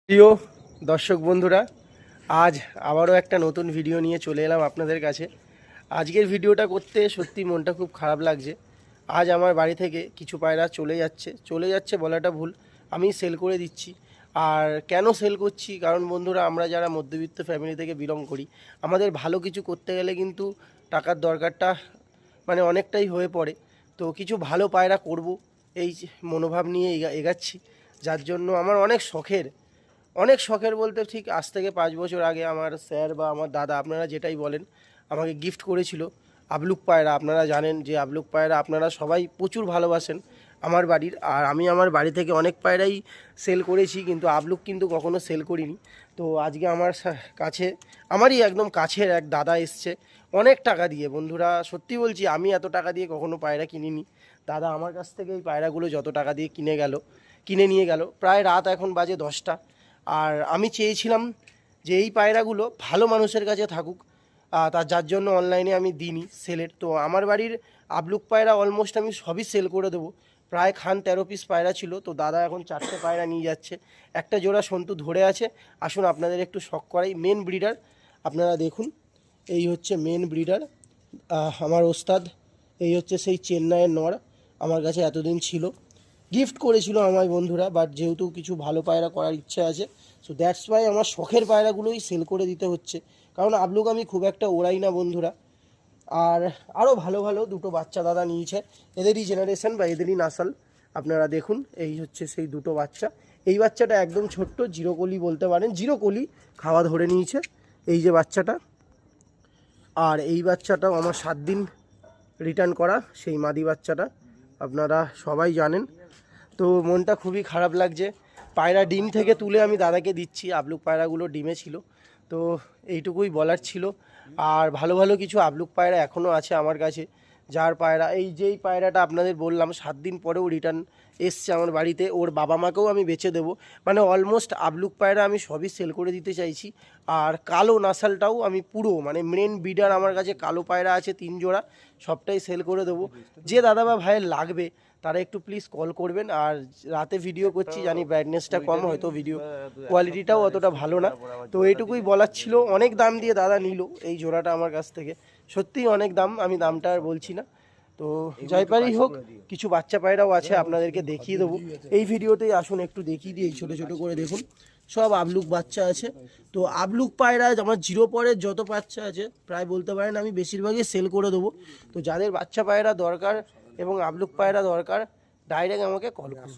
প্রিয় দর্শক বন্ধুরা, আজ আবারও একটা নতুন ভিডিও নিয়ে চলে এলাম আপনাদের কাছে। আজকের ভিডিওটা করতে সত্যি মনটা খুব খারাপ লাগছে। আজ আমার বাড়ি থেকে কিছু পায়রা চলে যাচ্ছে বলাটা ভুল, আমি সেল করে দিচ্ছি। আর কেন সেল করছি, কারণ বন্ধুরা, আমরা যারা মধ্যবিত্ত ফ্যামিলি থেকে বিলং করি, আমাদের ভালো কিছু করতে গেলে কিন্তু টাকার দরকারটা অনেকটাই হয়ে পড়ে। তো কিছু ভালো পায়রা করব, এই মনোভাব নিয়ে এগাচ্ছি। যার জন্য আমার অনেক শখের বলতে ঠিক আজ থেকে 5 বছর আগে আমার স্যার বা আমার দাদা, আপনারা যেটাই বলেন, আমাকে গিফট করেছিল আবলুক পায়রা। আপনারা জানেন যে আবলুক পায়রা আপনারা সবাই প্রচুর ভালোবাসেন আমার বাড়ির। আর আমি আমার বাড়ি থেকে অনেক পায়রাই সেল করেছি, কিন্তু আবলুক কিন্তু কখনো সেল করিনি। তো আজকে আমার কাছে, আমারই একদম কাছের এক দাদা এসছে অনেক টাকা দিয়ে। বন্ধুরা, সত্যি বলছি, আমি এত টাকা দিয়ে কখনো পায়রা কিনিনি। দাদা আমার কাছ থেকে এই পায়রাগুলো যত টাকা দিয়ে কিনে নিয়ে গেল। প্রায় রাত এখন বাজে 10টা। আর আমি চেয়েছিলাম যে এই পায়রাগুলো ভালো মানুষের কাছে থাকুক, যার জন্য অনলাইনে আমি দিইনি সেলের। তো আমার বাড়ির আবলুক পায়রা অলমোস্ট আমি সবই সেল করে দেবো। প্রায় 13 পিস পায়রা ছিল, তো দাদা এখন 4টে পায়রা নিয়ে যাচ্ছে। একটা জোড়া সন্তু ধরে আছে। আসুন আপনাদের একটু শখ করাই। মেন ব্রিডার আপনারা দেখুন, এই হচ্ছে মেন ব্রিডার আমার ওস্তাদ। এই হচ্ছে সেই চেন্নাইয়ের নর, আমার কাছে এতদিন ছিল, গিফট করেছিল আমায় বন্ধুরা। বাট যেহেতু কিছু ভালো পায়রা করার ইচ্ছা আছে, সো দ্যাটস ওয়াই আমার শখের পায়রাগুলোই সেল করে দিতে হচ্ছে। কারণ আবলুক আমি খুব একটা ওড়াই না বন্ধুরা। আর আরও ভালো ভালো দুটো বাচ্চা দাদা নিয়েছে, এদেরই জেনারেশন বা এদেরই নাসাল। আপনারা দেখুন, এই হচ্ছে সেই দুটো বাচ্চা। এই বাচ্চাটা একদম ছোট্ট, জিরো কলি বলতে পারেন, জিরো কলি খাওয়া ধরে নিয়েছে এই যে বাচ্চাটা। আর এই বাচ্চাটাও আমার 7 দিন রিটার্ন করা সেই মাদি বাচ্চাটা, আপনারা সবাই জানেন। তো মনটা খুবই খারাপ লাগছে। পায়রা ডিম থেকে তুলে আমি দাদাকে দিচ্ছি, আবলুক পায়রাগুলো ডিমে ছিল। তো এইটুকুই বলার ছিল। আর ভালো ভালো কিছু আবলুক পায়রা এখনও আছে আমার কাছে, যার পায়রা, এই যেই পায়রাটা আপনাদের বললাম 7 দিন পরেও রিটার্ন এসছে আমার বাড়িতে, ওর বাবা মাকেও আমি বেচে দেবো। অলমোস্ট আবলুক পায়রা আমি সবই সেল করে দিতে চাইছি। আর কালো নাসালটাও আমি পুরো মেন ব্রিডার আমার কাছে কালো পায়রা আছে 3 জোড়া, সবটাই সেল করে দেবো। যে দাদা বা ভাইয়ের লাগবে তারা একটু প্লিজ কল করবেন। আর রাতে ভিডিও করছি, জানি ব্রাইটনেসটা কম, হয়তো ভিডিও কোয়ালিটিটাও অতটা ভালো না। তো এইটুকুই বলার ছিল। অনেক দাম দিয়ে দাদা নিল এই জোড়াটা আমার কাছ থেকে, সত্যিই অনেক দাম, আমি দামটা আর বলছি না। তো জয়পারই হোক, কিছু বাচ্চা পায়রাও আছে, আপনাদেরকে দেখিয়ে দেবো এই ভিডিওতেই। আসুন একটু দেখিয়ে দিই, ছোটো ছোটো করে দেখুন, সব আবলুক বাচ্চা আছে। তো আবলুক পায়রা আমার জিরো পরের যত বাচ্চা আছে প্রায় বলতে পারেন আমি বেশিরভাগই সেল করে দেবো। তো যাদের বাচ্চা পায়রা দরকার এবং আবলুক পায়রা দরকার, ডাইরেক্ট আমাকে কল করুন।